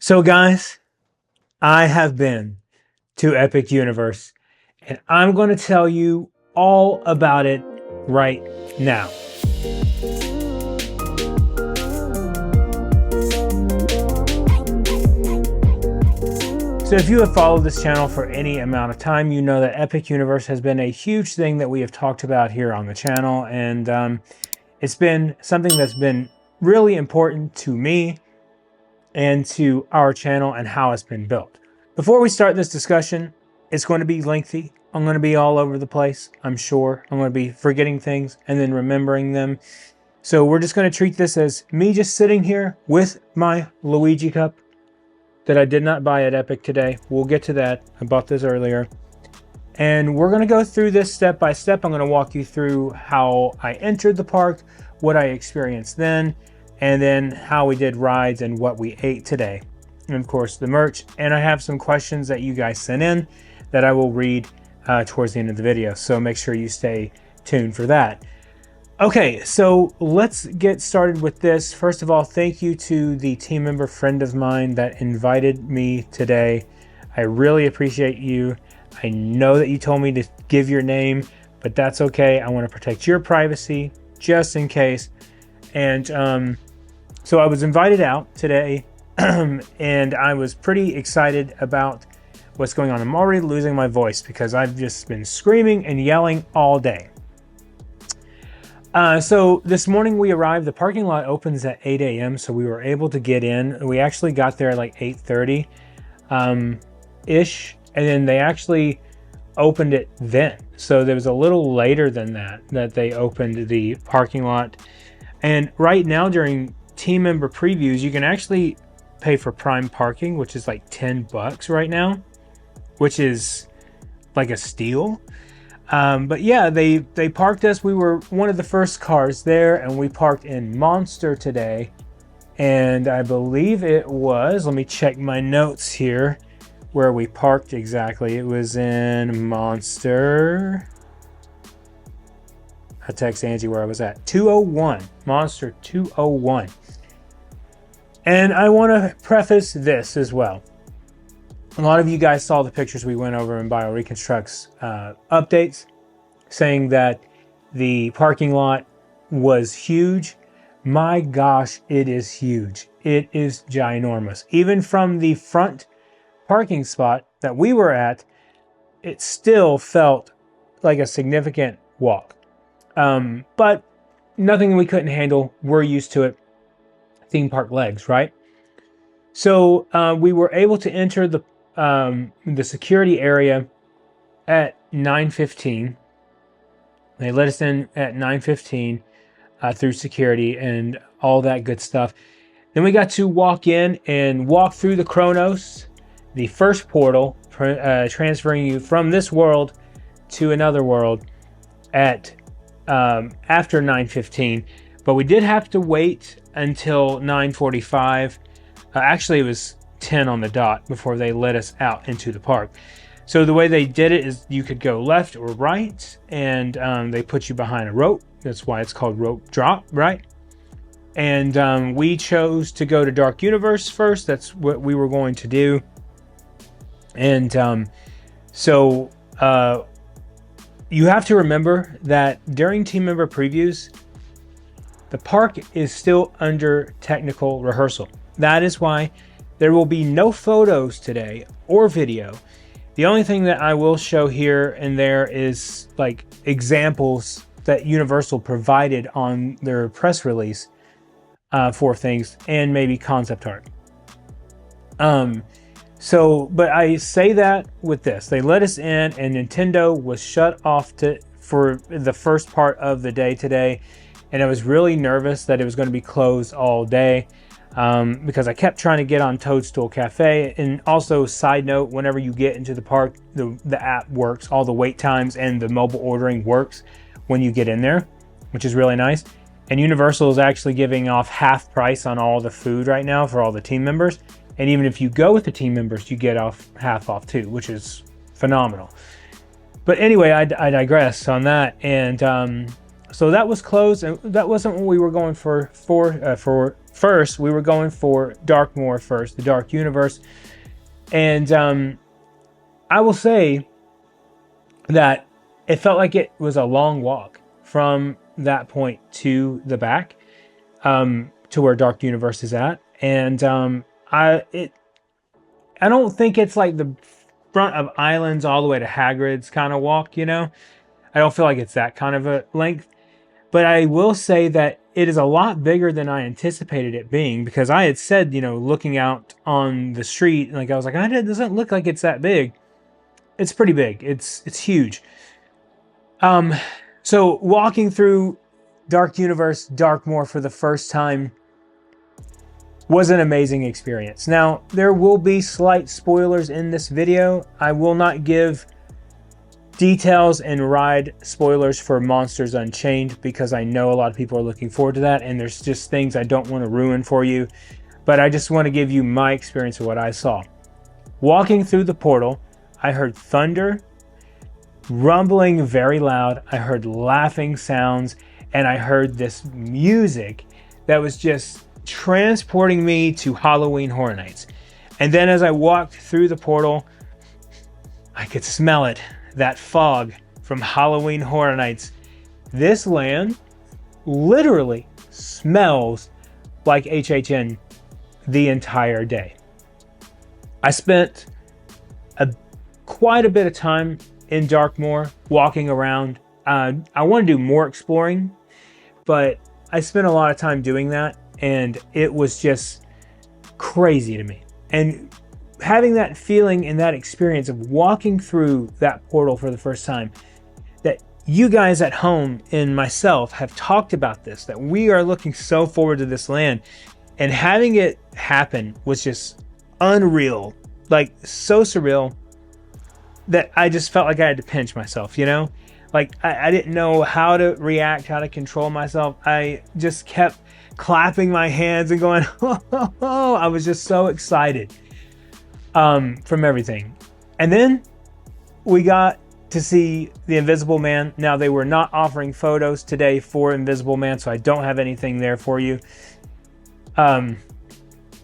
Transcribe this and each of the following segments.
So guys, I have been to Epic Universe and I'm going to tell you all about it right now. So if you have followed this channel for any amount of time, you know that Epic Universe has been a huge thing that we have talked about here on the channel, and it's been something that's been really important to me and to our channel and how it's been built. Before we start this discussion, it's going to be lengthy. I'm going to be all over the place, I'm sure. I'm going to be forgetting things and then remembering them. So we're just going to treat this as me just sitting here with my Luigi cup that I did not buy at Epic today. We'll get to that. I bought this earlier. And we're going to go through this step by step. I'm going to walk you through how I entered the park, what I experienced then, and then how we did rides and what we ate today. And of course the merch. And I have some questions that you guys sent in that I will read towards the end of the video. So make sure you stay tuned for that. Okay, so let's get started with this. First of all, thank you to the team member friend of mine that invited me today. I really appreciate you. I know that you told me to give your name, but that's okay. I want to protect your privacy just in case. And so I was invited out today and I was pretty excited about what's going on. I'm already losing my voice because I've just been screaming and yelling all day. So this morning we arrived. The parking lot opens at 8 a.m. so we were able to get in. We actually got there at like 8:30 ish, and then they actually opened it then. So there was a little later than that they opened the parking lot. And right now during team member previews, you can actually pay for prime parking, which is like $10 right now, which is like a steal. But yeah, they parked us. We were one of the first cars there, and we parked in Monster today. And I believe it was, let me check my notes here, where we parked exactly. It was in Monster. I text Angie where I was at. 201, Monster 201. And I want to preface this as well. A lot of you guys saw the pictures we went over in BioReconstruct's updates, saying that the parking lot was huge. My gosh, it is huge. It is ginormous. Even from the front parking spot that we were at, it still felt like a significant walk. But nothing we couldn't handle. We're used to it. Theme park legs, right? So we were able to enter the security area at 9:15. They let us in at 9:15 through security and all that good stuff. Then we got to walk in and walk through the Chronos, the first portal, transferring you from this world to another world at after 9:15. But we did have to wait until 9:45. Actually, it was 10 on the dot before they let us out into the park. So the way they did it is you could go left or right, and they put you behind a rope. That's why it's called rope drop, right? And we chose to go to Dark Universe first. That's what we were going to do. And so you have to remember that during team member previews, the park is still under technical rehearsal. That is why there will be no photos today or video. The only thing that I will show here and there is like examples that Universal provided on their press release for things, and maybe concept art. But I say that with this. They let us in and Nintendo was shut off for the first part of the day today. And I was really nervous that it was going to be closed all day. Because I kept trying to get on Toadstool Cafe. And also, side note, whenever you get into the park, the app works. All the wait times and the mobile ordering works when you get in there, which is really nice. And Universal is actually giving off half price on all the food right now for all the team members. And even if you go with the team members, you get half off too, which is phenomenal. But anyway, I digress on that. And so that was closed, and that wasn't what we were going for first we were going for Darkmoor first, the Dark Universe. And I will say that it felt like it was a long walk from that point to the back, to where Dark Universe is at. And I don't think it's like the front of Islands all the way to Hagrid's kind of walk, you know? I don't feel like it's that kind of a length. But I will say that it is a lot bigger than I anticipated it being, because I had said, you know, looking out on the street, like I was like, it doesn't look like it's that big. It's pretty big. It's huge. So walking through Dark Universe, Darkmoor for the first time was an amazing experience. Now, there will be slight spoilers in this video. I will not give details and ride spoilers for Monsters Unchained, because I know a lot of people are looking forward to that, and there's just things I don't want to ruin for you. But I just want to give you my experience of what I saw. Walking through the portal, I heard thunder, rumbling very loud. I heard laughing sounds, and I heard this music that was just transporting me to Halloween Horror Nights. And then as I walked through the portal, I could smell it, that fog from Halloween Horror Nights. This land literally smells like HHN the entire day. I spent quite a bit of time in Darkmoor walking around. I want to do more exploring, but I spent a lot of time doing that, and it was just crazy to me. And having that feeling and that experience of walking through that portal for the first time, that you guys at home and myself have talked about this, that we are looking so forward to this land, and having it happen was just unreal, like so surreal, that I just felt like I had to pinch myself, you know? Like I didn't know how to react, how to control myself. I just kept clapping my hands and going, oh, I was just so excited from everything. And then we got to see the Invisible Man. Now, they were not offering photos today for Invisible Man, so I don't have anything there for you. But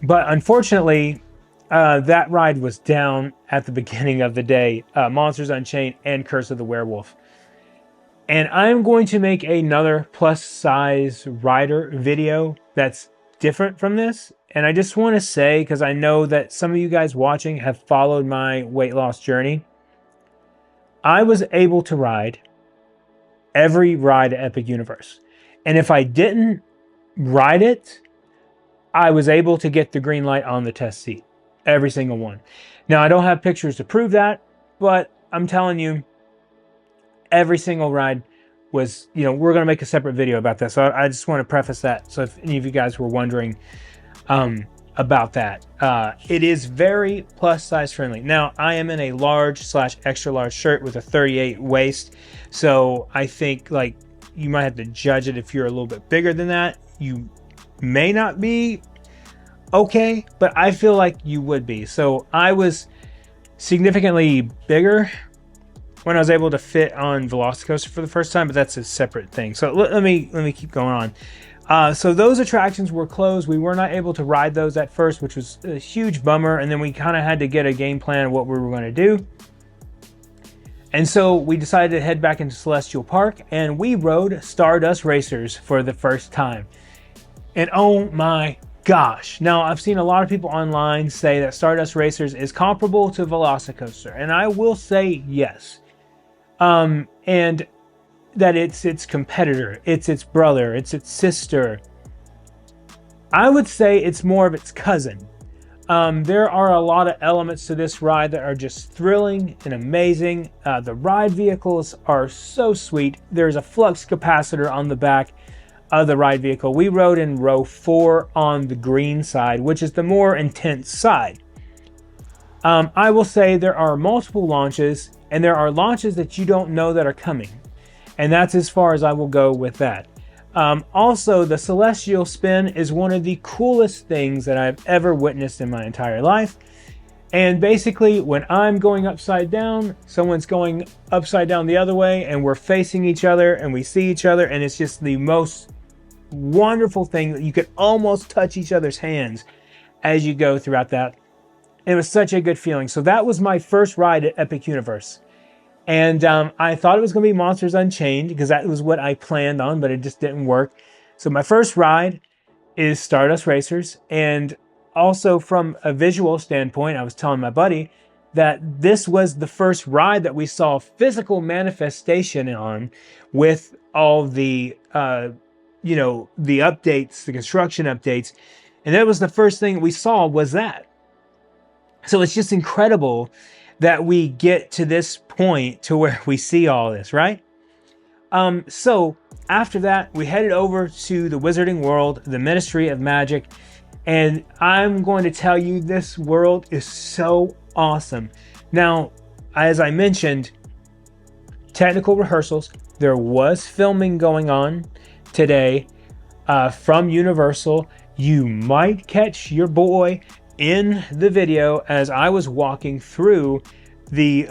unfortunately, that ride was down at the beginning of the day, Monsters Unchained and Curse of the Werewolf. And I'm going to make another plus size rider video that's different from this. And I just want to say, because I know that some of you guys watching have followed my weight loss journey, I was able to ride every ride at Epic Universe. And if I didn't ride it, I was able to get the green light on the test seat. Every single one. Now, I don't have pictures to prove that, but I'm telling you, every single ride was, you know, we're going to make a separate video about that. So I just want to preface that. So if any of you guys were wondering about that, it is very plus size friendly. Now, I am in a large/extra large shirt with a 38 waist. So I think like you might have to judge it if you're a little bit bigger than that. You may not be okay, but I feel like you would be. So I was significantly bigger when I was able to fit on Velocicoaster for the first time, but that's a separate thing. So let me keep going on. So those attractions were closed. We were not able to ride those at first, which was a huge bummer. And then we kind of had to get a game plan of what we were going to do. And so we decided to head back into Celestial Park, and we rode Stardust Racers for the first time. And oh my gosh. Now, I've seen a lot of people online say that Stardust Racers is comparable to Velocicoaster, and I will say yes. And that it's its competitor, it's its brother, it's its sister. I would say it's more of its cousin. There are a lot of elements to this ride that are just thrilling and amazing. The ride vehicles are so sweet. There's a flux capacitor on the back of the ride vehicle. We rode in row 4 on the green side, which is the more intense side. I will say there are multiple launches, and there are launches that you don't know that are coming. And that's as far as I will go with that. Also, the Celestial Spin is one of the coolest things that I've ever witnessed in my entire life. And basically, when I'm going upside down, someone's going upside down the other way, and we're facing each other, and we see each other, and it's just the most wonderful thing that you could almost touch each other's hands as you go throughout that. It was such a good feeling. So that was my first ride at Epic Universe. And I thought it was going to be Monsters Unchained because that was what I planned on, but it just didn't work. So my first ride is Stardust Racers. And also from a visual standpoint, I was telling my buddy that this was the first ride that we saw physical manifestation on with all the, you know, the updates, the construction updates. And that was the first thing we saw was that. So it's just incredible that we get to this point to where we see all this, right? So after that, we headed over to the Wizarding World, the Ministry of Magic. And I'm going to tell you, this world is so awesome. Now, as I mentioned, technical rehearsals. There was filming going on today from Universal. You might catch your boy in the video as I was walking through the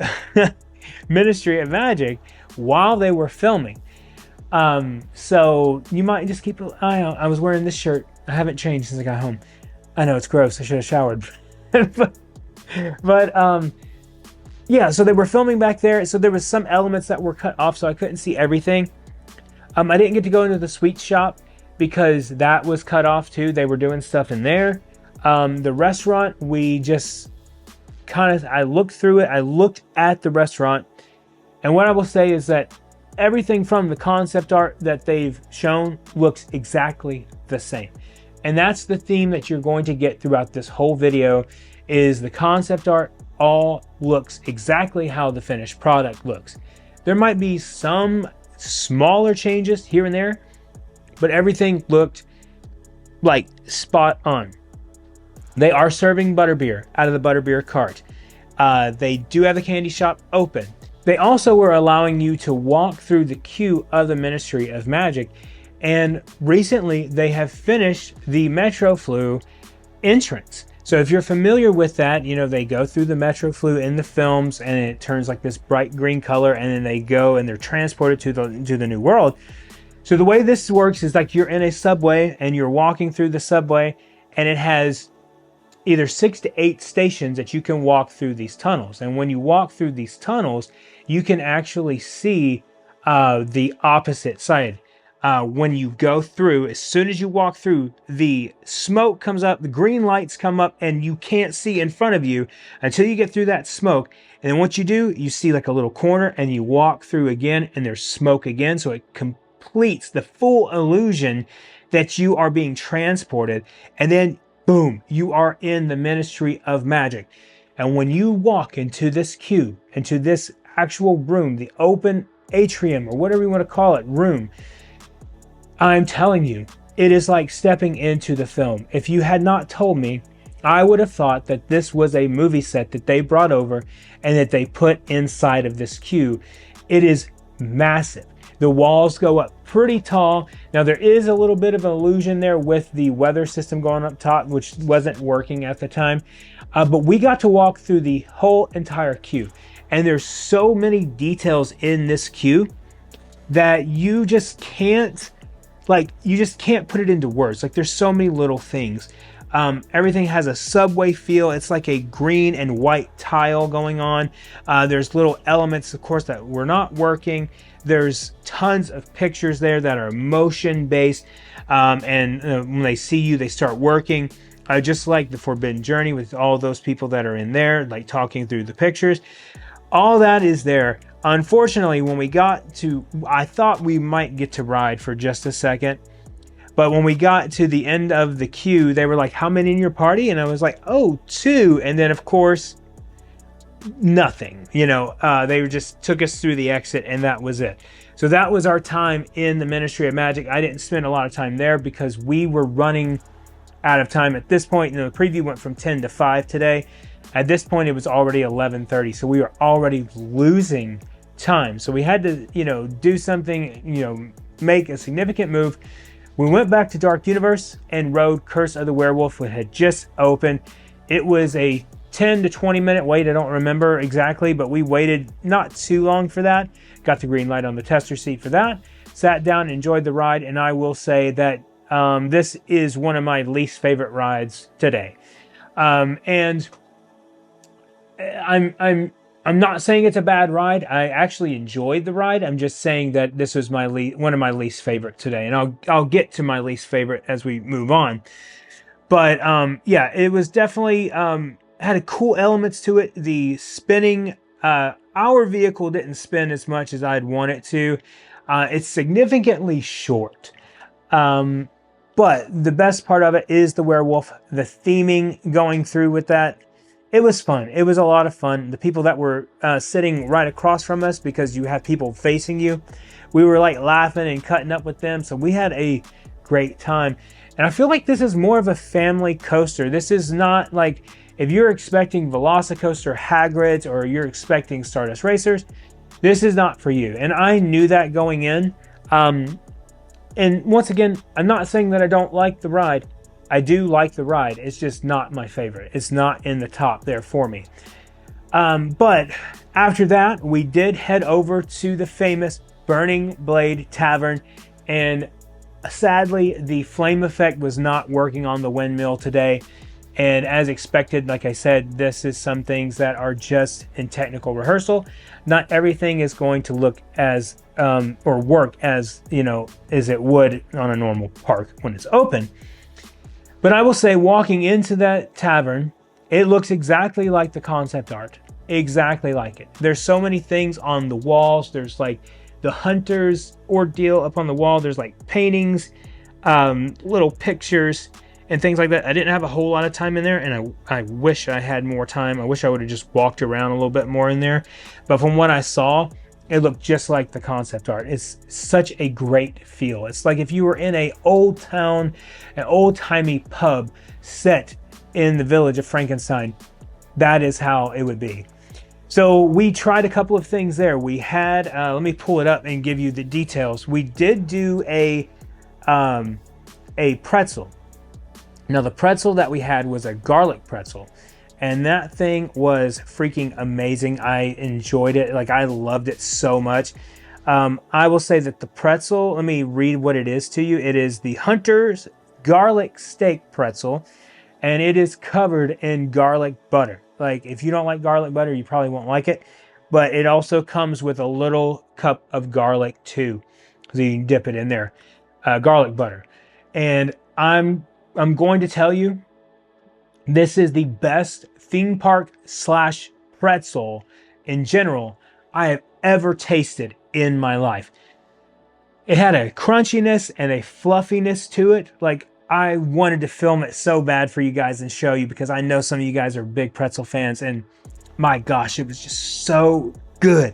Ministry of Magic while they were filming. So you might just keep an eye out. I was wearing this shirt. I haven't changed since I got home. I know it's gross. I should have showered. but yeah, so they were filming back there. So there was some elements that were cut off, so I couldn't see everything. I didn't get to go into the sweet shop because that was cut off too. They were doing stuff in there. The restaurant, we just I looked through it. I looked at the restaurant. And what I will say is that everything from the concept art that they've shown looks exactly the same. And that's the theme that you're going to get throughout this whole video is the concept art all looks exactly how the finished product looks. There might be some smaller changes here and there, but everything looked like spot on. They are serving butterbeer out of the butterbeer cart. They do have the candy shop open. They also were allowing you to walk through the queue of the Ministry of Magic. And recently they have finished the Metro Flu entrance. So if you're familiar with that, you know, they go through the Metro Flu in the films and it turns like this bright green color, and then they go and they're transported to the new world. So the way this works is like you're in a subway and you're walking through the subway, and it has either 6 to 8 stations that you can walk through these tunnels. And when you walk through these tunnels, you can actually see the opposite side. When you go through, as soon as you walk through, the smoke comes up, the green lights come up, and you can't see in front of you until you get through that smoke. And then once you do, you see like a little corner and you walk through again and there's smoke again. So it completes the full illusion that you are being transported. And then boom, you are in the Ministry of Magic. And when you walk into this queue, into this actual room, the open atrium or whatever you want to call it, room, I'm telling you, it is like stepping into the film. If you had not told me, I would have thought that this was a movie set that they brought over and that they put inside of this queue. It is massive. The walls go up pretty tall. Now there is a little bit of an illusion there with the weather system going up top, which wasn't working at the time. But we got to walk through the whole entire queue. And there's so many details in this queue that you just can't put it into words. Like there's so many little things. Everything has a subway feel. It's like a green and white tile going on. There's little elements, of course, that were not working. There's tons of pictures there that are motion based. And when they see you, they start working. Just like the Forbidden Journey with all those people that are in there, like talking through the pictures. All that is there. Unfortunately, when we got to, I thought we might get to ride for just a second. But when we got to the end of the queue, they were like, how many in your party? And I was like, oh, 2. And then, of course, nothing. You know, they just took us through the exit and that was it. So that was our time in the Ministry of Magic. I didn't spend a lot of time there because we were running out of time at this point. You know, the preview went from 10 to 5 today. At this point, it was already 11:30, so we were already losing time. So we had to, you know, do something, you know, make a significant move. We went back to Dark Universe and rode Curse of the Werewolf, which had just opened. It was a 10 to 20 minute wait. I don't remember exactly, but we waited not too long for that. Got the green light on the tester seat for that. Sat down, enjoyed the ride, and I will say that This is one of my least favorite rides today. And I'm not saying it's a bad ride. I actually enjoyed the ride. I'm just saying that this was one of my least favorite today, and I'll get to my least favorite as we move on. But yeah, it was definitely had a cool elements to it. The spinning, our vehicle didn't spin as much as I'd want it to. It's significantly short. But the best part of it is the werewolf, the theming going through with that. It was fun. It was a lot of fun. The people that were sitting right across from us, because you have people facing you, we were like laughing and cutting up with them. So we had a great time. And I feel like this is more of a family coaster. This is not like, if you're expecting Velocicoaster Hagrid's or you're expecting Stardust Racers, this is not for you. And I knew that going in. And once again, I'm not saying that I don't like the ride. I do like the ride. It's just not my favorite. It's not in the top there for me. But after that, we did head over to the famous Burning Blade Tavern. And sadly, the flame effect was not working on the windmill today. And as expected, like I said, this is some things that are just in technical rehearsal. Not everything is going to look as, or work as, as it would on a normal park when it's open. But I will say, walking into that tavern, it looks exactly like the concept art. Exactly like it. There's so many things on the walls. There's like the hunter's ordeal up on the wall. There's like paintings, little pictures, and things like that. I didn't have a whole lot of time in there, and I wish I had more time. I wish I would have just walked around a little bit more in there. But from what I saw, it looked just like the concept art. It's such a great feel. It's like if you were in an old town, an old-timey pub set in the village of Frankenstein. That is how it would be. So we tried a couple of things there. We had, let me pull it up and give you the details. We did do a pretzel. Now the pretzel that we had was a garlic pretzel. And that thing was freaking amazing. I enjoyed it. Like, I loved it so much. I will say that the pretzel, let me read what it is to you. It is the Hunter's Garlic Steak Pretzel, and it is covered in garlic butter. Like, if you don't like garlic butter, you probably won't like it. But it also comes with a little cup of garlic too, so you can dip it in there. Garlic butter. And I'm going to tell you, this is the best theme park / pretzel in general I have ever tasted in my life. It had a crunchiness and a fluffiness to it. Like, I wanted to film it so bad for you guys and show you, because I know some of you guys are big pretzel fans, and my gosh, it was just so good.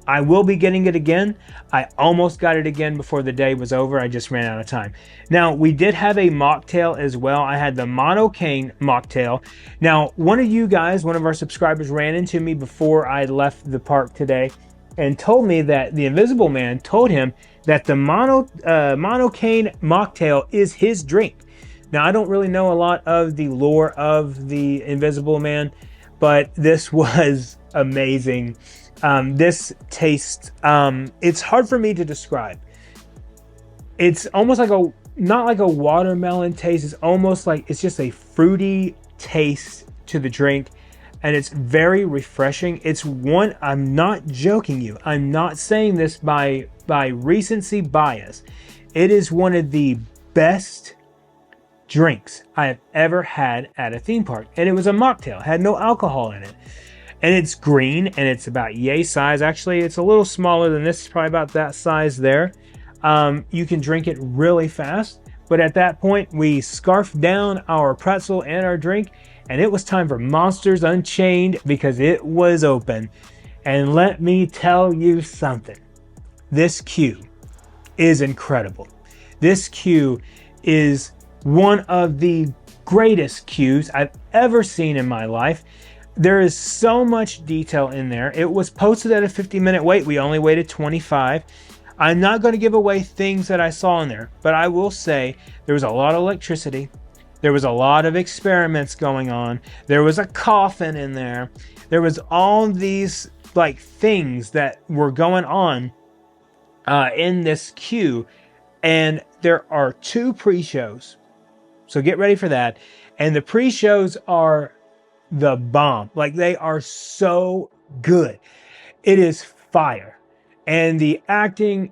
I will be getting it again. I almost got it again before the day was over. I just ran out of time. Now, we did have a mocktail as well. I had the Unchained mocktail. Now, one of you guys, one of our subscribers, ran into me before I left the park today and told me that the Invisible Man told him that the Unchained mocktail is his drink. Now, I don't really know a lot of the lore of the Invisible Man, but this was amazing. This taste, it's hard for me to describe. It's almost like not like a watermelon taste. It's almost like it's just a fruity taste to the drink, and it's very refreshing. It's one, I'm not joking you. I'm not saying this by recency bias. It is one of the best drinks I have ever had at a theme park. And it was a mocktail, it had no alcohol in it. And it's green, and it's about yay size. Actually, it's a little smaller than this. It's probably about that size there. You can drink it really fast. But at that point, we scarfed down our pretzel and our drink, and it was time for Monsters Unchained, because it was open. And let me tell you something. This queue is incredible. This queue is one of the greatest queues I've ever seen in my life. There is so much detail in there. It was posted at a 50-minute wait. We only waited 25. I'm not going to give away things that I saw in there, but I will say there was a lot of electricity. There was a lot of experiments going on. There was a coffin in there. There was all these like things that were going on in this queue. And there are 2 pre-shows. So get ready for that. And the pre-shows are the bomb. Like, they are so good. It is fire. And the acting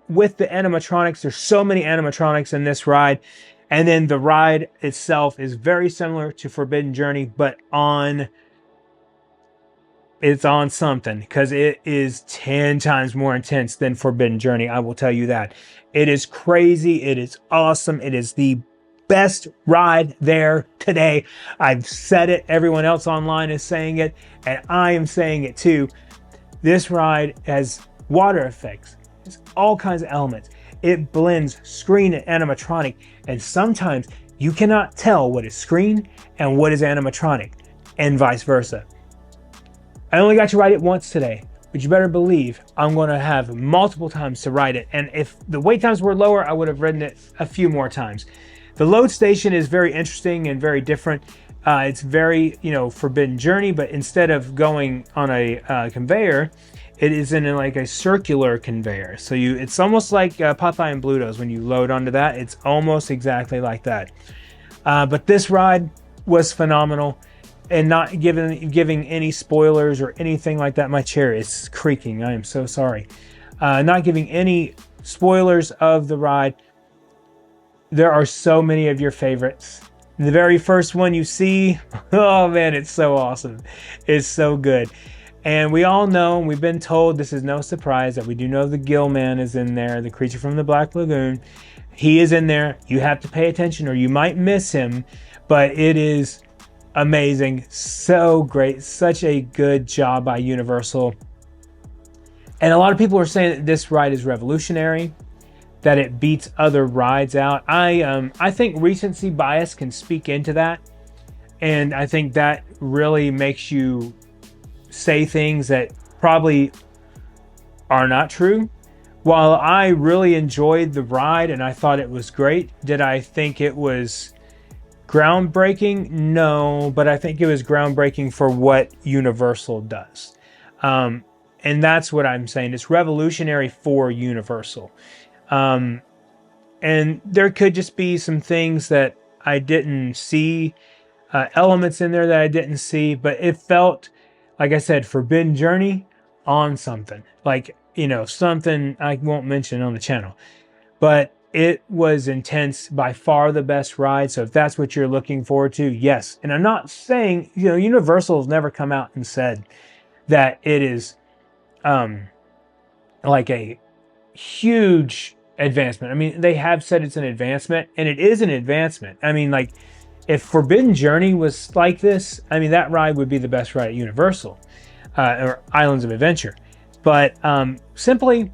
with the animatronics, there's so many animatronics in this ride. And then the ride itself is very similar to Forbidden Journey, but it's on something, because it is 10 times more intense than Forbidden Journey. I will tell you that. It is crazy. It is awesome. It is the best ride there today. I've said it. Everyone else online is saying it, and I am saying it too. This ride has water effects. It's all kinds of elements. It blends screen and animatronic, and sometimes you cannot tell what is screen and what is animatronic, and vice versa. I only got to ride it once today, but you better believe I'm going to have multiple times to ride it. And if the wait times were lower, I would have ridden it a few more times. The load station is very interesting and very different. It's very, Forbidden Journey, but instead of going on a conveyor, it is in like a circular conveyor. So it's almost like Popeye and Bluto's. When you load onto that, it's almost exactly like that. But this ride was phenomenal. And not giving any spoilers or anything like that. My chair is creaking. I am so sorry. Not giving any spoilers of the ride. There are so many of your favorites. The very first one you see, oh man, it's so awesome. It's so good. And we all know, we've been told, this is no surprise, that we do know the Gill Man is in there, the creature from the Black Lagoon. He is in there. You have to pay attention or you might miss him. But it is amazing. So great. Such a good job by Universal. And a lot of people are saying that this ride is revolutionary, that it beats other rides out. I think recency bias can speak into that. And I think that really makes you say things that probably are not true. While I really enjoyed the ride and I thought it was great, did I think it was groundbreaking? No, but I think it was groundbreaking for what Universal does. And that's what I'm saying. It's revolutionary for Universal. And there could just be some things that I didn't see, elements in there that I didn't see, but it felt, like I said, Forbidden Journey on something. Like, something I won't mention on the channel. But it was intense, by far the best ride. So if that's what you're looking forward to, yes. And I'm not saying, Universal has never come out and said that it is like a huge advancement. I mean, they have said it's an advancement, and it is an advancement. I mean, like, if Forbidden Journey was like this, I mean, that ride would be the best ride at Universal, or Islands of Adventure. But simply,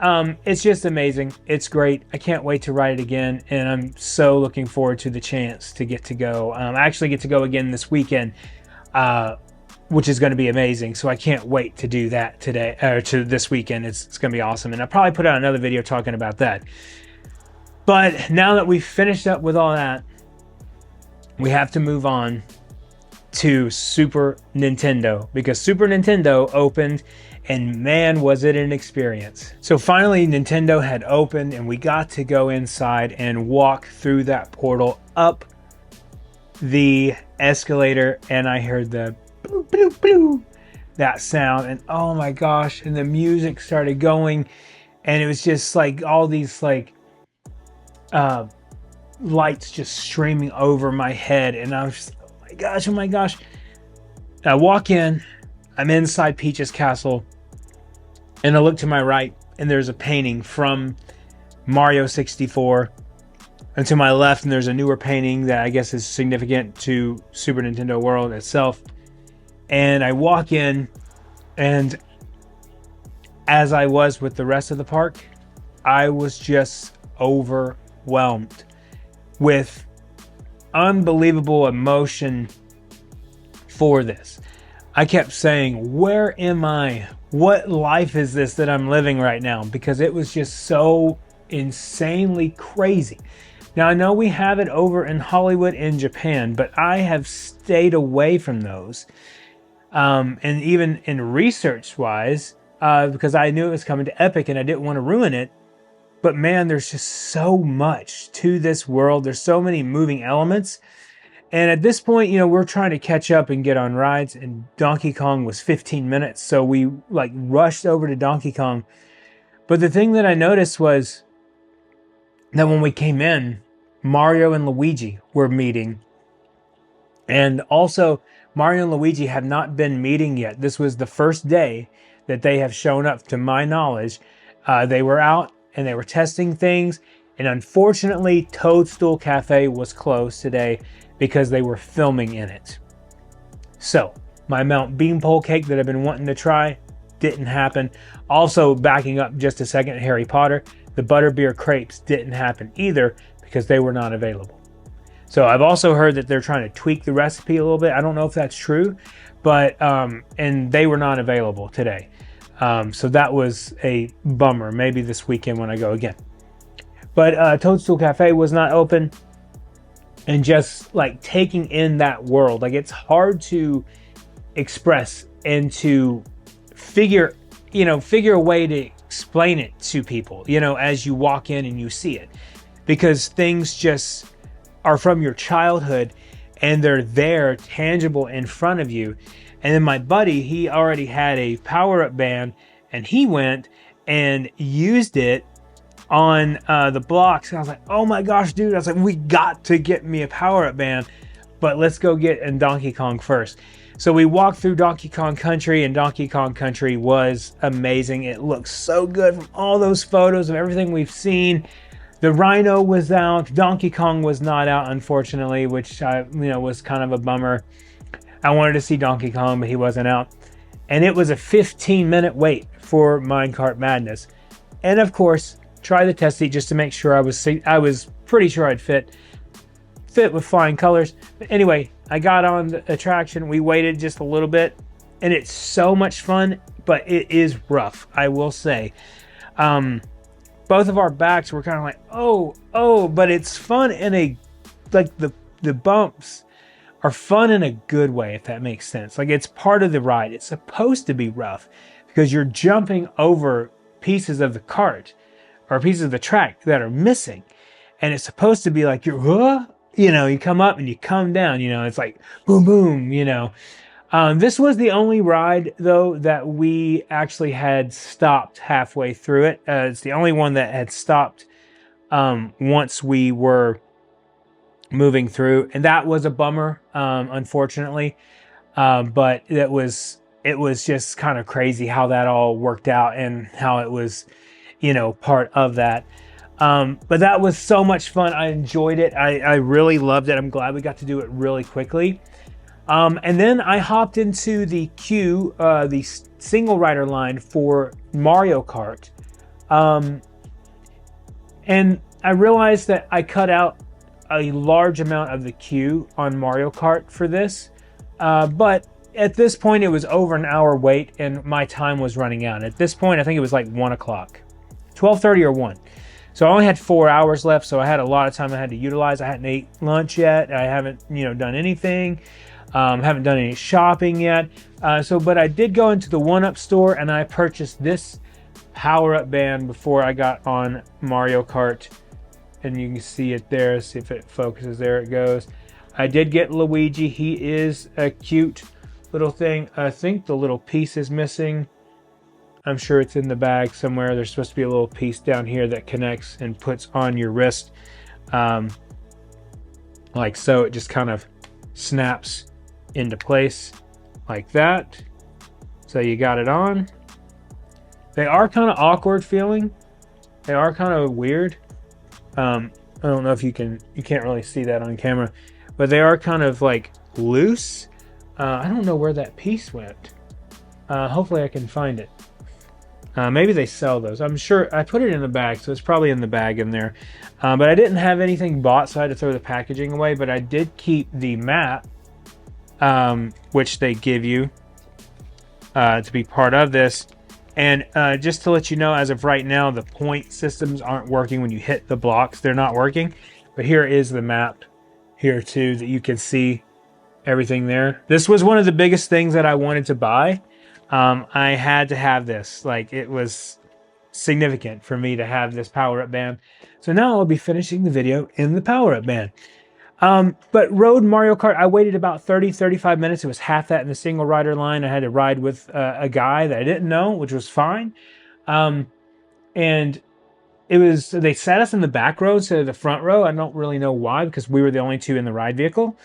it's just amazing. It's great. I can't wait to ride it again, and I'm so looking forward to the chance to get to go. I actually get to go again this weekend, which is going to be amazing. So I can't wait to do that today, or to this weekend. It's going to be awesome, and I'll probably put out another video talking about that. But now that we've finished up with all that, we have to move on to Super Nintendo, because Super Nintendo opened, and man, was it an experience. So finally, Nintendo had opened, and we got to go inside and walk through that portal up the escalator, and I heard the bloop, bloop, bloop, that sound, and oh my gosh, and the music started going, and it was just like all these like lights just streaming over my head, and I was just, oh my gosh. I walk in, I'm inside Peach's castle, and I look to my right, and there's a painting from Mario 64, and to my left, and there's a newer painting that I guess is significant to Super Nintendo World itself. And I walk in, and as I was with the rest of the park, I was just overwhelmed with unbelievable emotion for this. I kept saying, where am I? What life is this that I'm living right now? Because it was just so insanely crazy. Now, I know we have it over in Hollywood and Japan, but I have stayed away from those. And even in research wise, because I knew it was coming to Epic and I didn't want to ruin it, But man, there's just so much to this world. There's so many moving elements. And at this point, you know, we're trying to catch up and get on rides, and Donkey Kong was 15 minutes. So we like rushed over to Donkey Kong. But the thing that I noticed was that when we came in, Mario and Luigi were meeting. And also, Mario and Luigi have not been meeting yet. This was the first day that they have shown up, to my knowledge. They were out and they were testing things. And unfortunately, Toadstool Cafe was closed today because they were filming in it. So, my Mount Beanpole cake that I've been wanting to try didn't happen. Also, backing up just a second, Harry Potter, the butterbeer crepes didn't happen either because they were not available. So I've also heard that they're trying to tweak the recipe a little bit. I don't know if that's true, but and they were not available today. So that was a bummer. Maybe this weekend when I go again. But Toadstool Cafe was not open, and just like taking in that world, like it's hard to express and to figure a way to explain it to people, you know, as you walk in and you see it, because things just are from your childhood and they're there tangible in front of you. And then my buddy, he already had a power-up band and he went and used it on the blocks. And I was like, oh my gosh, dude. I was like, we got to get me a power-up band, but let's go get in Donkey Kong first. So we walked through Donkey Kong Country, and Donkey Kong Country was amazing. It looks so good from all those photos of everything we've seen. The Rhino was out. Donkey Kong was not out, unfortunately, which was kind of a bummer. I wanted to see Donkey Kong, but he wasn't out. And it was a 15-minute wait for Minecart Madness. And of course, try the test seat just to make sure I was pretty sure I'd fit with flying colors. But anyway, I got on the attraction. We waited just a little bit, and it's so much fun, but it is rough, I will say. Both of our backs were kind of like, oh, but it's fun in a, like the bumps are fun in a good way, if that makes sense. Like it's part of the ride. It's supposed to be rough because you're jumping over pieces of the cart or pieces of the track that are missing. And it's supposed to be like you're, you come up and you come down, it's like boom, boom, This was the only ride, though, that we actually had stopped halfway through it. It's the only one that had stopped once we were moving through. And that was a bummer, unfortunately. But it was just kind of crazy how that all worked out and how it was, part of that. But that was so much fun. I enjoyed it. I really loved it. I'm glad we got to do it really quickly. And then I hopped into the queue, the single rider line for Mario Kart. And I realized that I cut out a large amount of the queue on Mario Kart for this. But at this point, it was over an hour wait and my time was running out. At this point, I think it was like 1 o'clock, 12:30 or 1. So I only had 4 hours left. So I had a lot of time I had to utilize. I hadn't ate lunch yet. I haven't, done anything. Haven't done any shopping yet. But I did go into the 1-Up store and I purchased this power-up band before I got on Mario Kart. And you can see it there. See if it focuses. There it goes. I did get Luigi. He is a cute little thing. I think the little piece is missing. I'm sure it's in the bag somewhere. There's supposed to be a little piece down here that connects and puts on your wrist. Like so. It just kind of snaps into place like that. So you got it on. They are kind of awkward feeling. They are kind of weird. I don't know if you can't really see that on camera, but they are kind of like loose. I don't know where that piece went. Hopefully I can find it. Maybe they sell those. I'm sure I put it in the bag, so it's probably in the bag in there. But I didn't have anything bought, so I had to throw the packaging away. But I did keep the map, which they give you to be part of this. And just to let you know, as of right now, the point systems aren't working when you hit the blocks. They're not working. But here is the map here too, that you can see everything there. This was one of the biggest things that I wanted to buy. I had to have this. Like, it was significant for me to have this power-up band. So now I'll be finishing the video in the power-up band. But Road Mario Kart, I waited about 35 minutes. It was half that in the single rider line. I had to ride with a guy that I didn't know, which was fine. And it was, they sat us in the back row instead of the front row. I don't really know why, because we were the only two in the ride vehicle.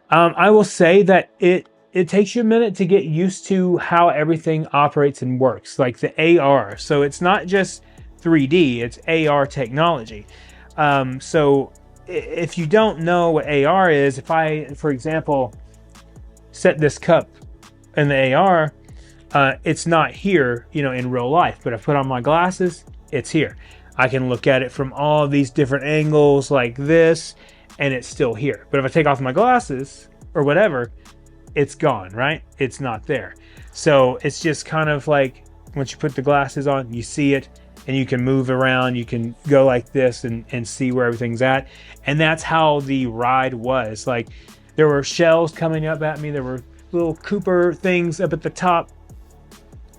I will say that it takes you a minute to get used to how everything operates and works, like the AR. So it's not just 3D, it's AR technology. So if you don't know what AR is, if I, for example, set this cup in the AR, it's not here, you know, in real life, but I put on my glasses, it's here. I can look at it from all these different angles like this, and it's still here. But if I take off my glasses or whatever, it's gone, right? It's not there. So it's just kind of like, once you put the glasses on, you see it, and you can move around, you can go like this and see where everything's at. And that's how the ride was. Like, there were shells coming up at me, there were little Cooper things up at the top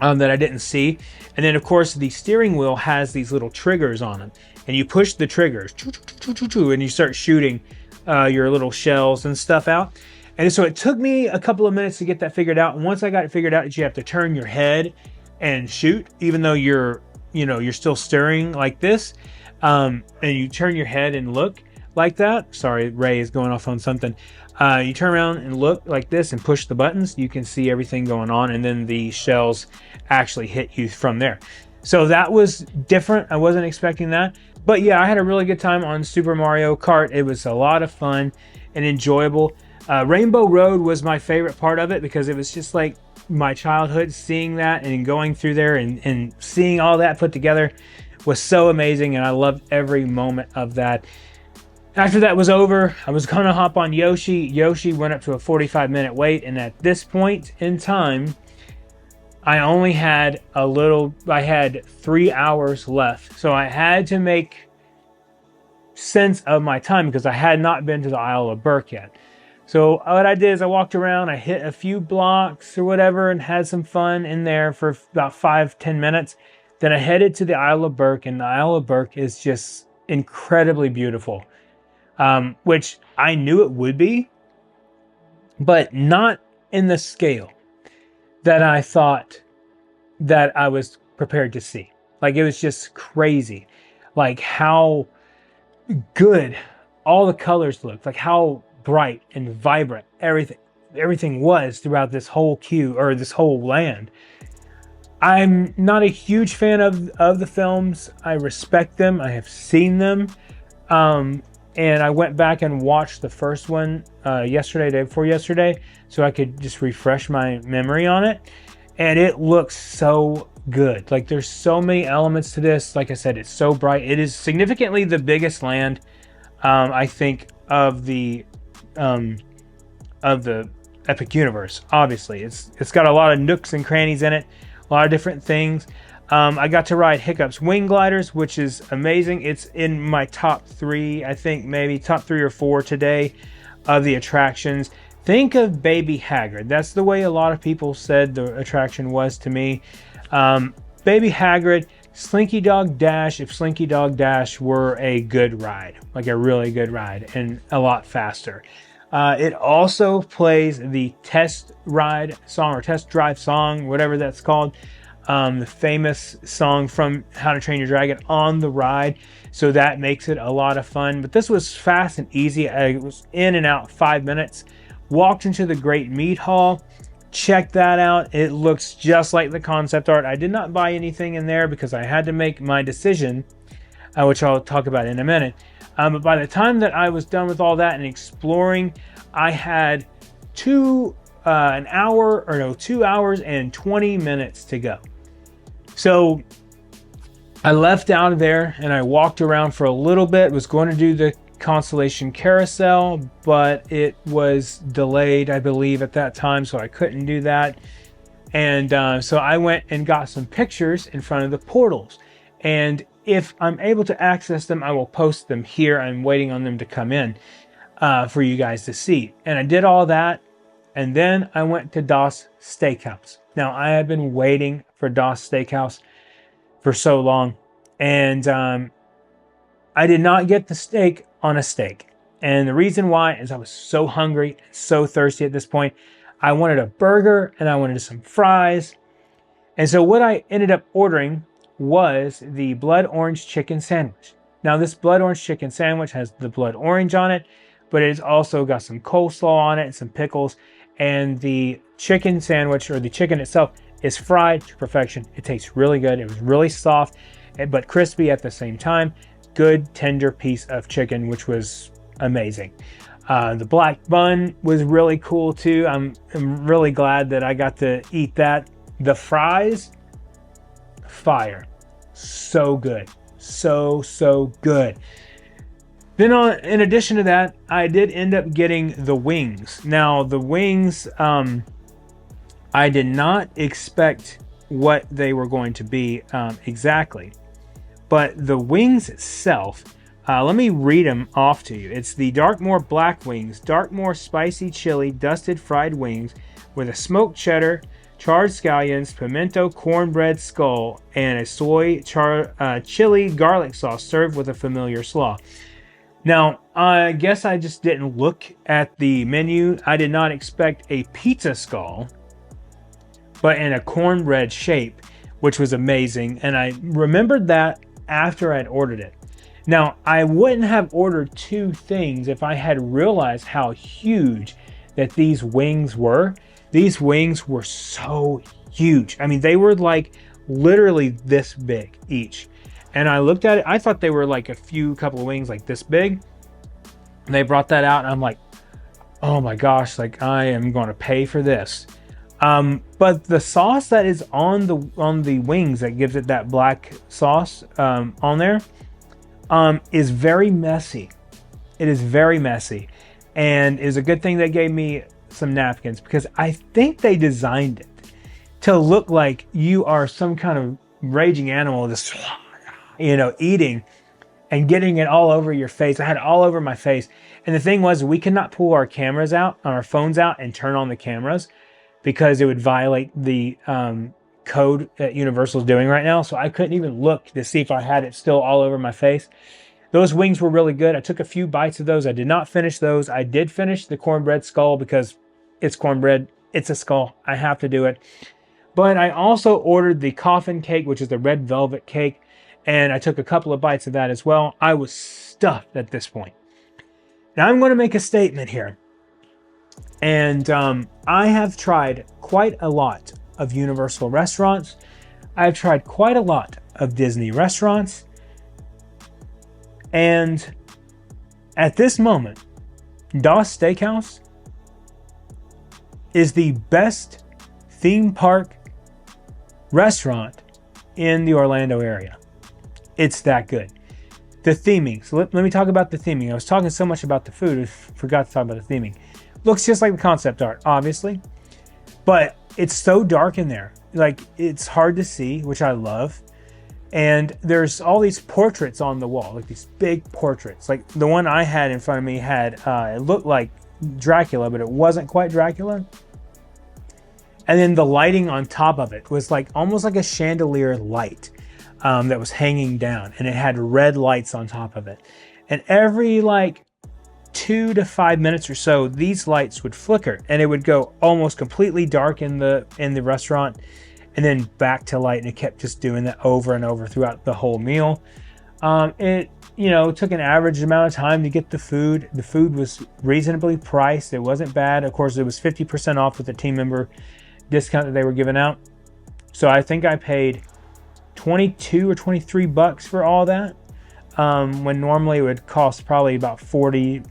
that I didn't see. And then of course the steering wheel has these little triggers on them, and you push the triggers and you start shooting your little shells and stuff out. And so it took me a couple of minutes to get that figured out. And once I got it figured out, you have to turn your head and shoot, even though you're still steering like this, and you turn your head and look like that. Sorry, Ray is going off on something. You turn around and look like this and push the buttons, you can see everything going on, and then the shells actually hit you from there. So that was different. I wasn't expecting that. But yeah, I had a really good time on Super Mario Kart. It was a lot of fun and enjoyable. Rainbow Road was my favorite part of it, because it was just like my childhood. Seeing that and going through there and seeing all that put together was so amazing, and I loved every moment of that. After that was over, I was gonna hop on Yoshi. Yoshi went up to a 45-minute wait, and at this point in time, I only had I had 3 hours left. So I had to make sense of my time, because I had not been to the Isle of Berk yet. So what I did is I walked around, I hit a few blocks or whatever, and had some fun in there for about 5-10 minutes. Then I headed to the Isle of Berk, and the Isle of Berk is just incredibly beautiful. Which I knew it would be, but not in the scale that I thought that I was prepared to see. Like, it was just crazy, like how good all the colors looked, like how bright and vibrant everything was throughout this whole this whole land. I'm not a huge fan of the films. I respect them. I have seen them. And I went back and watched the first one yesterday, day before yesterday, so I could just refresh my memory on it. And it looks so good. Like, there's so many elements to this. Like I said, it's so bright. It is significantly the biggest land, I think, of the Epic Universe. Obviously, it's got a lot of nooks and crannies in it, a lot of different things. I got to ride Hiccup's Wing Gliders, which is amazing. It's in my top 3, I think maybe top 3 or 4 today of the attractions. Think of Baby Hagrid. That's the way a lot of people said the attraction was to me. Baby Hagrid, Slinky Dog Dash, if Slinky Dog Dash were a good ride, like a really good ride, and a lot faster. It also plays the test ride song, or test drive song, whatever that's called. The famous song from How to Train Your Dragon on the ride. So that makes it a lot of fun. But this was fast and easy. I was in and out 5 minutes. Walked into the Great Meat Hall. Check that out. It looks just like the concept art. I did not buy anything in there because I had to make my decision, which I'll talk about in a minute. But by the time that I was done with all that and exploring, I had 2 hours and 20 minutes to go. So I left out of there and I walked around for a little bit. Was going to do the Constellation Carousel, but it was delayed, I believe, at that time, so I couldn't do that. And so I went and got some pictures in front of the portals. And if I'm able to access them, I will post them here. I'm waiting on them to come in for you guys to see. And I did all that. And then I went to Das Steakhouse. Now, I had been waiting for Das Steakhouse for so long. And I did not get the steak on a steak. And the reason why is I was so hungry, so thirsty at this point. I wanted a burger and I wanted some fries. And so what I ended up ordering was the blood orange chicken sandwich. Now this blood orange chicken sandwich has the blood orange on it, but it's also got some coleslaw on it and some pickles. And the chicken sandwich, or the chicken itself, is fried to perfection. It tastes really good. It was really soft, but crispy at the same time. Good, tender piece of chicken, which was amazing. The black bun was really cool too. I'm really glad that I got to eat that. The fries, fire. So good. So good. Then in addition to that, I did end up getting the wings. Now the wings, I did not expect what they were going to be exactly. But the wings itself, let me read them off to you. It's the Darkmoor black wings, Darkmoor spicy chili dusted fried wings with a smoked cheddar, charred scallions, pimento cornbread skull, and a soy chili garlic sauce served with a familiar slaw. Now, I guess I just didn't look at the menu. I did not expect a pizza skull, but in a cornbread shape, which was amazing. And I remembered that after I'd ordered it. Now, I wouldn't have ordered two things if I had realized how huge that these wings were. These wings were so huge. I mean, they were like literally this big each. And I looked at it, I thought they were like a couple of wings like this big. And they brought that out and I'm like, oh my gosh, like I am going to pay for this. But the sauce that is on the wings that gives it that black sauce on there is very messy. It is very messy. And is a good thing they gave me some napkins, because I think they designed it to look like you are some kind of raging animal just, eating and getting it all over your face. I had it all over my face. And the thing was, we could not pull our cameras out, our phones out, and turn on the cameras because it would violate the code that Universal's doing right now. So I couldn't even look to see if I had it still all over my face. Those wings were really good. I took a few bites of those. I did not finish those. I did finish the cornbread skull because it's cornbread. It's a skull. I have to do it. But I also ordered the coffin cake, which is the red velvet cake. And I took a couple of bites of that as well. I was stuffed at this point. Now I'm going to make a statement here. And I have tried quite a lot of Universal restaurants. I've tried quite a lot of Disney restaurants. And at this moment, Das Steakhouse is the best theme park restaurant in the Orlando area. It's that good. The theming. So let me talk about the theming. I was talking so much about the food, I forgot to talk about the theming. Looks just like the concept art, obviously. But it's so dark in there. Like, it's hard to see, which I love. And there's all these portraits on the wall, like these big portraits. Like the one I had in front of me had, it looked like Dracula, but it wasn't quite Dracula. And then the lighting on top of it was like almost like a chandelier light that was hanging down, and it had red lights on top of it. And every like 2 to 5 minutes or so, these lights would flicker, and it would go almost completely dark in the restaurant, and then back to light, and it kept just doing that over and over throughout the whole meal. It took an average amount of time to get the food. The food was reasonably priced. It wasn't bad. Of course, it was 50% off with the team member discount that they were giving out. So I think I paid $22 or $23 for all that, when normally it would cost probably about $40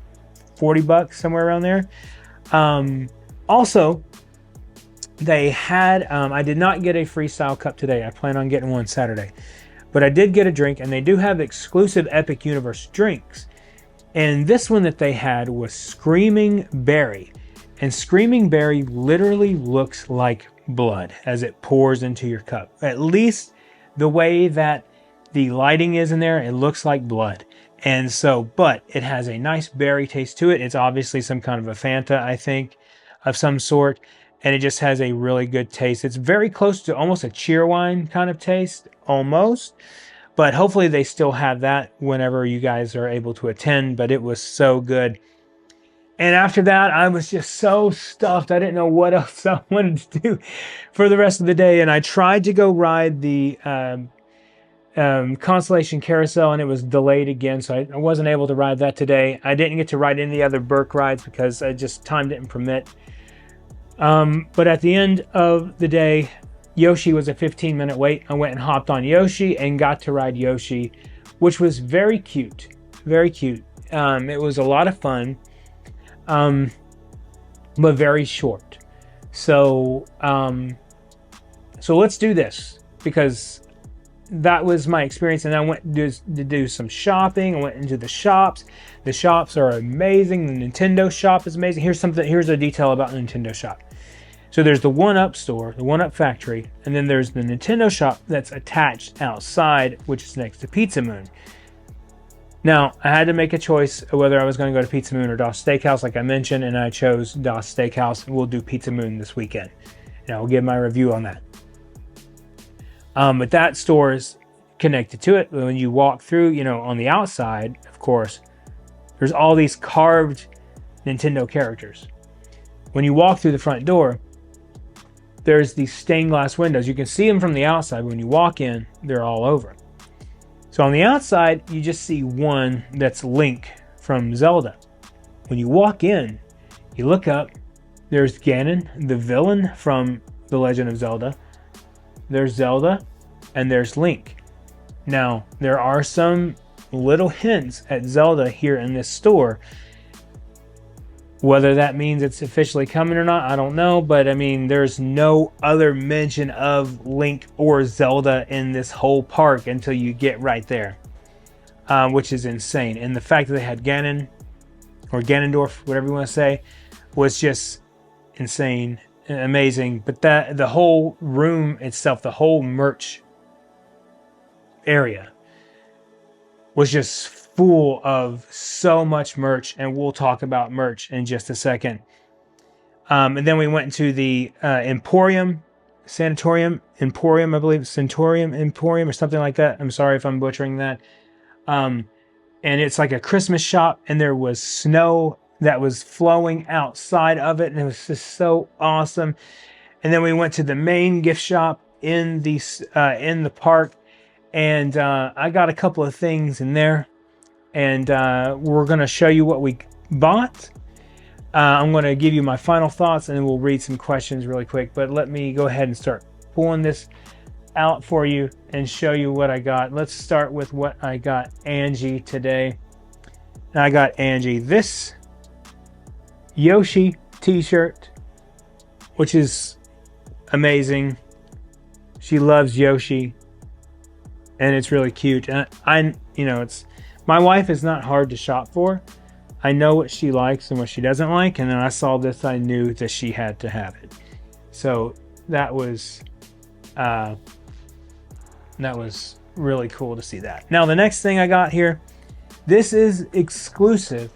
somewhere around there. Also, they had, I did not get a freestyle cup today. I plan on getting one Saturday. But I did get a drink, and they do have exclusive Epic Universe drinks. And this one that they had was Screaming Berry. And Screaming Berry literally looks like blood as it pours into your cup. At least the way that the lighting is in there, it looks like blood. And so, but it has a nice berry taste to it. It's obviously some kind of a Fanta, I think, of some sort. and it just has a really good taste. It's very close to almost a cheer wine kind of taste, almost. But hopefully they still have that whenever you guys are able to attend. But it was so good. And after that, I was just so stuffed. I didn't know what else I wanted to do for the rest of the day. And I tried to go ride the Constellation Carousel, and it was delayed again. So I wasn't able to ride that today. I didn't get to ride any other Burke rides because time didn't permit. But at the end of the day, Yoshi was a 15-minute wait. I went and hopped on Yoshi and got to ride Yoshi, which was very cute. Very cute. It was a lot of fun, but very short. So let's do this, because that was my experience. And I went to do some shopping. I went into the shops. The shops are amazing. The Nintendo shop is amazing. Here's a detail about the Nintendo shop. So there's the 1-Up store, the 1-Up factory, and then there's the Nintendo shop that's attached outside, which is next to Pizza Moon. Now, I had to make a choice of whether I was going to go to Pizza Moon or Das Steakhouse, like I mentioned, and I chose Das Steakhouse. We'll do Pizza Moon this weekend, and I will give my review on that. But that store is connected to it. When you walk through, on the outside, of course, there's all these carved Nintendo characters. When you walk through the front door, there's these stained glass windows. You can see them from the outside. When you walk in, they're all over. So on the outside, you just see one that's Link from Zelda. When you walk in, you look up, there's Ganon, the villain from The Legend of Zelda. There's Zelda, and there's Link. Now, there are some little hints at Zelda here in this store. Whether that means it's officially coming or not, I don't know. But I mean, there's no other mention of Link or Zelda in this whole park until you get right there, which is insane. And the fact that they had Ganon, or Ganondorf, whatever you want to say, was just insane and amazing. But the whole room itself, the whole merch area, was just full of so much merch, and we'll talk about merch in just a second. And then we went into the Emporium, Sanatorium Emporium, I believe, Centaurium Emporium or something like that. I'm sorry if I'm butchering that. And it's like a Christmas shop, and there was snow that was flowing outside of it, and it was just so awesome. And then we went to the main gift shop in the park, and I got a couple of things in there. And we're going to show you what we bought. I'm going to give you my final thoughts, and then we'll read some questions really quick. But let me go ahead and start pulling this out for you and show you what I got. Let's start with what I got Angie today. And I got Angie this Yoshi t-shirt, which is amazing. She loves Yoshi, and it's really cute. And my wife is not hard to shop for. I know what she likes and what she doesn't like, and then I saw this, I knew that she had to have it. So that was really cool to see that. Now the next thing I got here, this is exclusive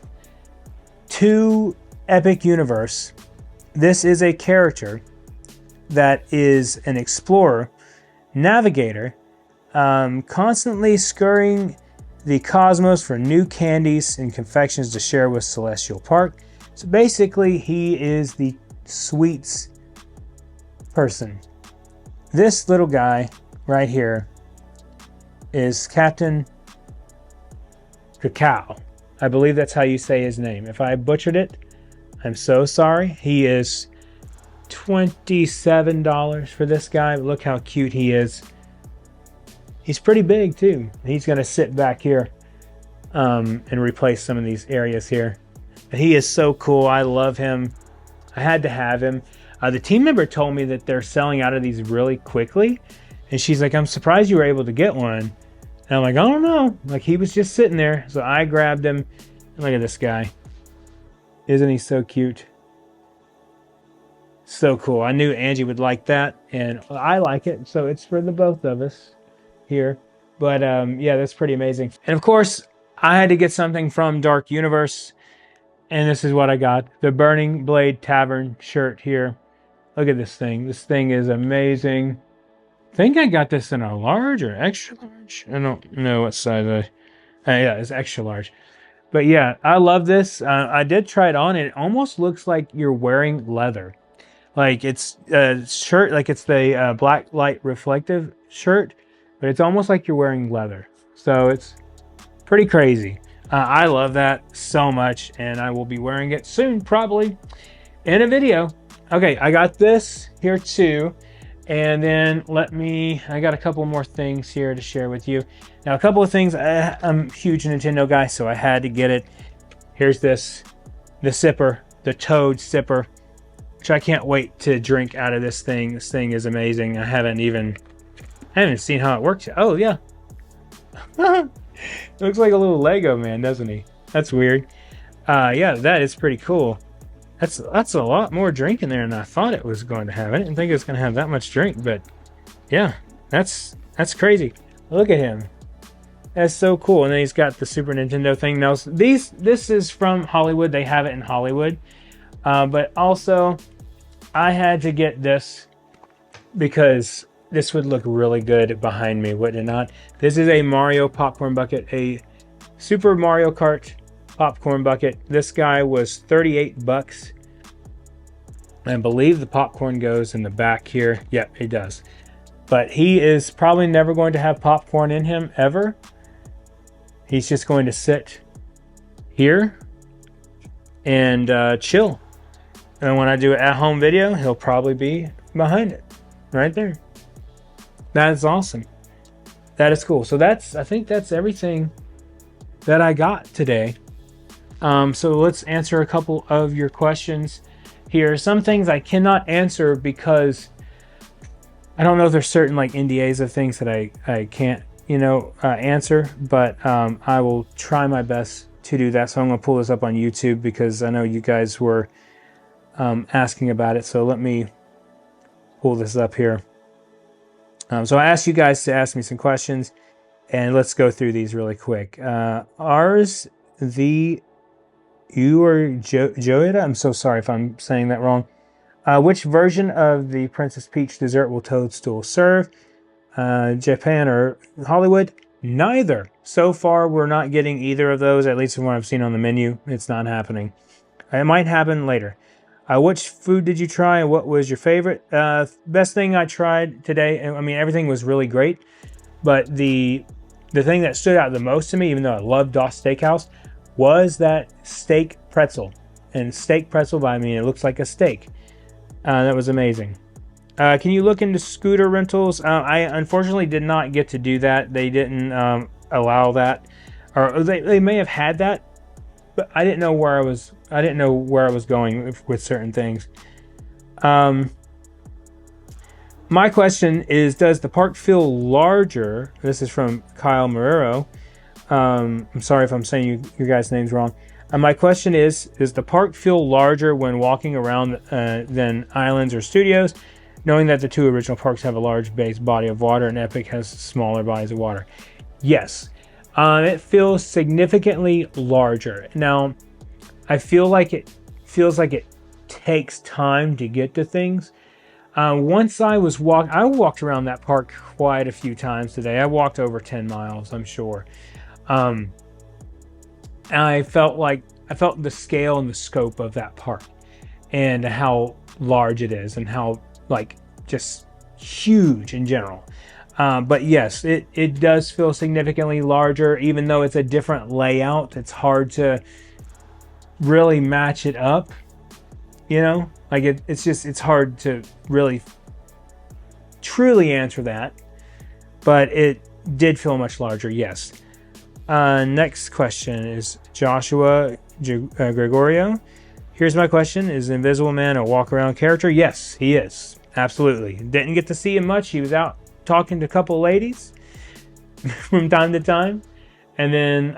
to Epic Universe. This is a character that is an explorer, navigator, constantly scurrying the cosmos for new candies and confections to share with Celestial Park. So basically, he is the sweets person. This little guy right here is Captain Cacao. I believe that's how you say his name. If I butchered it, I'm so sorry. He is $27 for this guy. Look how cute he is. He's pretty big too. He's going to sit back here and replace some of these areas here. But he is so cool. I love him. I had to have him. The team member told me that they're selling out of these really quickly. And she's like, I'm surprised you were able to get one. And I'm like, I don't know. Like, he was just sitting there. So I grabbed him. And look at this guy. Isn't he so cute? So cool. I knew Angie would like that. And I like it. So it's for the both of us here. But yeah, that's pretty amazing. And of course, I had to get something from Dark Universe. And this is what I got. The Burning Blade Tavern shirt here. Look at this thing. This thing is amazing. I think I got this in a large or extra large. I don't know what size yeah, it's extra large. But yeah, I love this. I did try it on. It almost looks like you're wearing leather. Like it's a shirt, like it's the black light reflective shirt, but it's almost like you're wearing leather. So it's pretty crazy. I love that so much, and I will be wearing it soon, probably in a video. Okay, I got this here too. And then I got a couple more things here to share with you. Now, a couple of things, I'm a huge Nintendo guy, so I had to get it. Here's the sipper, the Toad sipper, which I can't wait to drink out of this thing. This thing is amazing. I haven't seen how it works yet. Oh, yeah. It looks like a little Lego man, doesn't he? That's weird. Yeah, that is pretty cool. That's a lot more drink in there than I thought it was going to have. I didn't think it was going to have that much drink, but yeah, that's crazy. Look at him. That's so cool. And then he's got the Super Nintendo thing. Now, this is from Hollywood. They have it in Hollywood. But also, I had to get this because this would look really good behind me, would it not? This is a Mario popcorn bucket, a Super Mario Kart popcorn bucket. This guy was 38 bucks. I believe the popcorn goes in the back here. Yep, it does. But he is probably never going to have popcorn in him ever. He's just going to sit here and chill. And when I do an at-home video, he'll probably be behind it, right there. That is awesome. That is cool. So I think that's everything that I got today. So let's answer a couple of your questions here. Some things I cannot answer because I don't know if there's certain like NDAs of things that I can't, answer, but I will try my best to do that. So I'm going to pull this up on YouTube because I know you guys were asking about it. So let me pull this up here. So I asked you guys to ask me some questions, and let's go through these really quick. You or Joida? I'm so sorry if I'm saying that wrong. Which version of the Princess Peach dessert will Toadstool serve? Japan or Hollywood? Neither. So far, we're not getting either of those, at least from what I've seen on the menu. It's not happening. It might happen later. Which food did you try, and what was your favorite? Best thing I tried today, I mean, everything was really great, but the thing that stood out the most to me, even though I love Doss Steakhouse, was that steak pretzel. And steak pretzel, I mean, it looks like a steak. That was amazing. Can you look into scooter rentals? I unfortunately did not get to do that. They didn't allow that, or they may have had that, but I didn't know where I was. I didn't know where I was going with certain things. My question is, does the park feel larger? This is from Kyle Marrero. I'm sorry if I'm saying your guys' names wrong. My question is, does the park feel larger when walking around than Islands or Studios, knowing that the two original parks have a large base body of water and Epic has smaller bodies of water? Yes. It feels significantly larger. Now, I feel like it takes time to get to things. Once I walked around that park quite a few times today. I walked over 10 miles, I'm sure. And I felt the scale and the scope of that park and how large it is and how just huge in general. But yes, it does feel significantly larger, even though it's a different layout. It's hard to really match it up, it's hard to really truly answer that, but it did feel much larger. Yes. Next question is Joshua Gregorio. Here's my question. Is Invisible Man a walk-around character? Yes, he is. Absolutely. Didn't get to see him much. He was out talking to a couple ladies from time to time. And then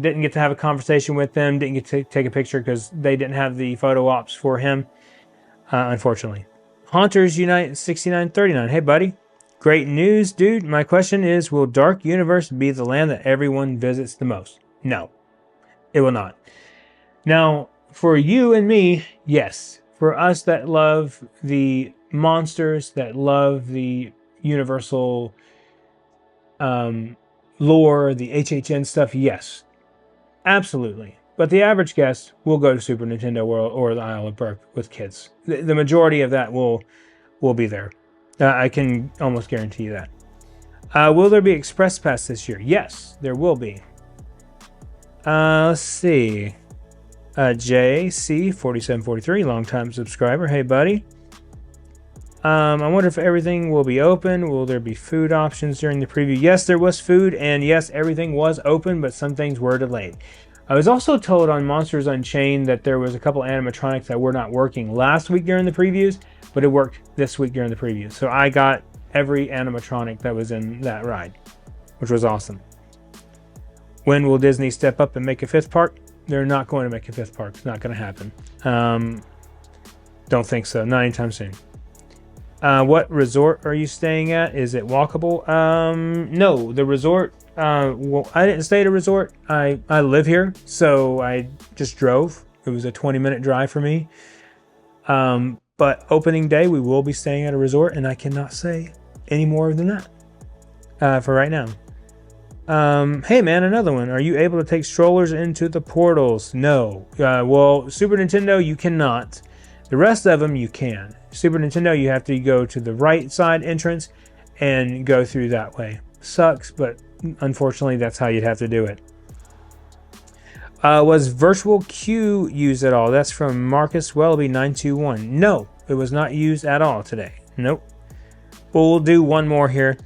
didn't get to have a conversation with them. Didn't get to take a picture because they didn't have the photo ops for him, unfortunately. Haunters Unite 6939. Hey, buddy. Great news, dude. My question is, will Dark Universe be the land that everyone visits the most? No, it will not. Now, for you and me, yes. for us that love the monsters, that love the Universal lore, the HHN stuff, yes, absolutely. But the average guest will go to Super Nintendo World or the Isle of Berk with kids. The majority of that will be there. I can almost guarantee you that. Will there be Express Pass this year? Yes, there will be. Let's see. JC4743, longtime subscriber. Hey, buddy. I wonder if everything will be open. Will there be food options during the preview? Yes, there was food, and yes, everything was open, but some things were delayed. I was also told on Monsters Unchained that there was a couple animatronics that were not working last week during the previews, but it worked this week during the previews. So I got every animatronic that was in that ride, which was awesome. When will Disney step up and make a 5th park? They're not going to make a 5th park. It's not going to happen. Don't think so. Not anytime soon. What resort are you staying at? Is it walkable? No, the resort. Well, I didn't stay at a resort. I live here, so I just drove. It was a 20-minute drive for me. But opening day, we will be staying at a resort, and I cannot say any more than that for right now. Hey man, another one. Are you able to take strollers into the portals? No. Well, Super Nintendo, you cannot. The rest of them, you can. Super Nintendo, you have to go to the right side entrance and go through that way. Sucks, but unfortunately, that's how you'd have to do it. Was Virtual Queue used at all? That's from Marcus Welby 921. No, it was not used at all today. Nope. We'll do one more here.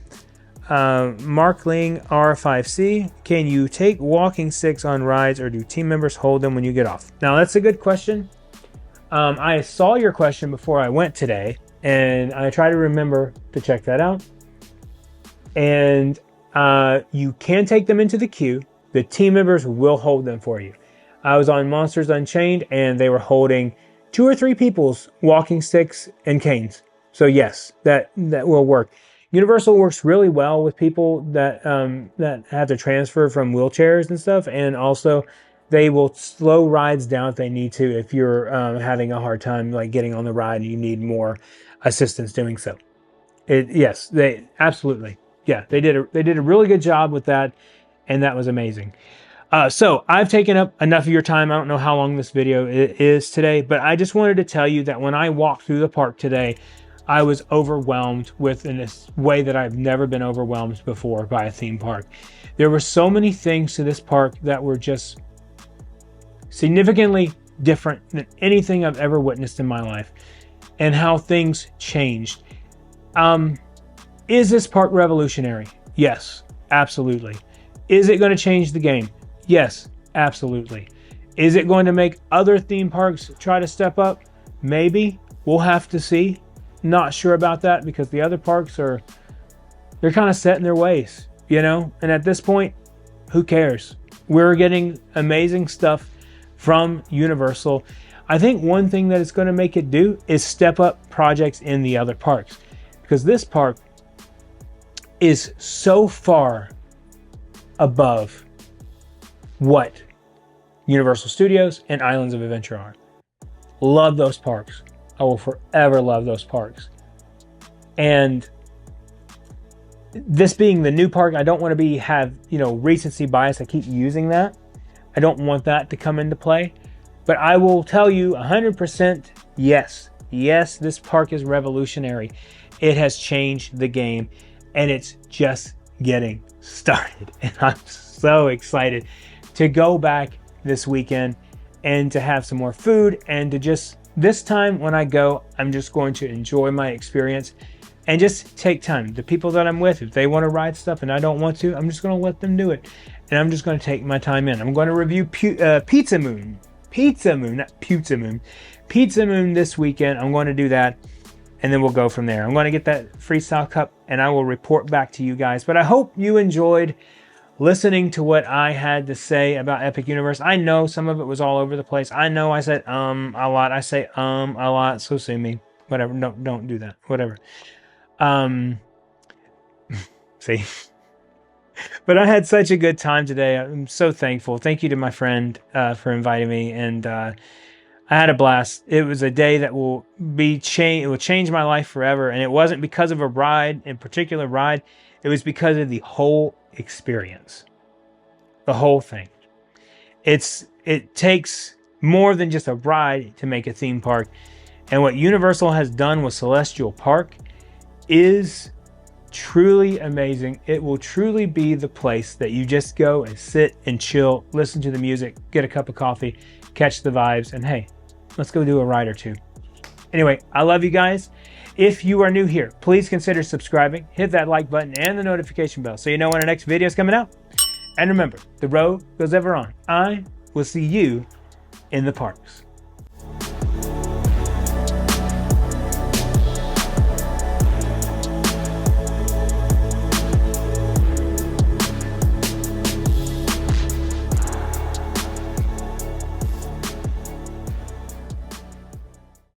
Markling R5C. Can you take walking sticks on rides, or do team members hold them when you get off? Now, that's a good question. I saw your question before I went today, and I try to remember to check that out. And you can take them into the queue. The team members will hold them for you. I was on Monsters Unchained, and they were holding 2 or 3 people's walking sticks and canes. So yes, that will work. Universal works really well with people that have to transfer from wheelchairs and stuff, and also they will slow rides down if they need to. If you're having a hard time like getting on the ride and you need more assistance doing so. Yes, they absolutely. Yeah, they did a really good job with that, and that was amazing. So I've taken up enough of your time. I don't know how long this video is today, but I just wanted to tell you that when I walked through the park today, I was overwhelmed with in this way that I've never been overwhelmed before by a theme park. There were so many things to this park that were just significantly different than anything I've ever witnessed in my life, and how things changed. Is this park revolutionary? Yes, absolutely. Is it going to change the game? Yes, absolutely. Is it going to make other theme parks try to step up? Maybe. We'll have to see. Not sure about that, because the other parks they're kind of set in their ways, you know? And at this point, who cares? We're getting amazing stuff from Universal. I think one thing that it's going to make it do is step up projects in the other parks, because this park is so far above what Universal Studios and Islands of Adventure are. Love those parks. I will forever love those parks. And this being the new park, I don't want to have recency bias. I keep using that. I don't want that to come into play. But I will tell you 100% yes. Yes, this park is revolutionary. It has changed the game, and it's just getting started. And I'm so excited to go back this weekend and to have some more food, and to just, this time when I go, I'm just going to enjoy my experience and just take time. The people that I'm with, if they want to ride stuff and I don't want to, I'm just going to let them do it. And I'm just going to take my time in. I'm going to review Pizza Moon this weekend. I'm going to do that, and then we'll go from there. I'm going to get that freestyle cup, and I will report back to you guys. But I hope you enjoyed listening to what I had to say about Epic Universe. I know some of it was all over the place. I know I said a lot. I say a lot, so sue me. Whatever. No, don't do that. Whatever. See? But I had such a good time today. I'm so thankful. Thank you to my friend for inviting me. And I had a blast. It was a day that will it will change my life forever. And it wasn't because of a ride, in particular ride. It was because of the whole experience. The whole thing. It takes more than just a ride to make a theme park. And what Universal has done with Celestial Park is truly amazing. It will truly be the place that you just go and sit and chill, listen to the music, get a cup of coffee, catch the vibes, and hey, let's go do a ride or two. Anyway, I love you guys. If you are new here, please consider subscribing, hit that like button and the notification bell so you know when our next video is coming out. And remember, the road goes ever on. I will see you in the parks.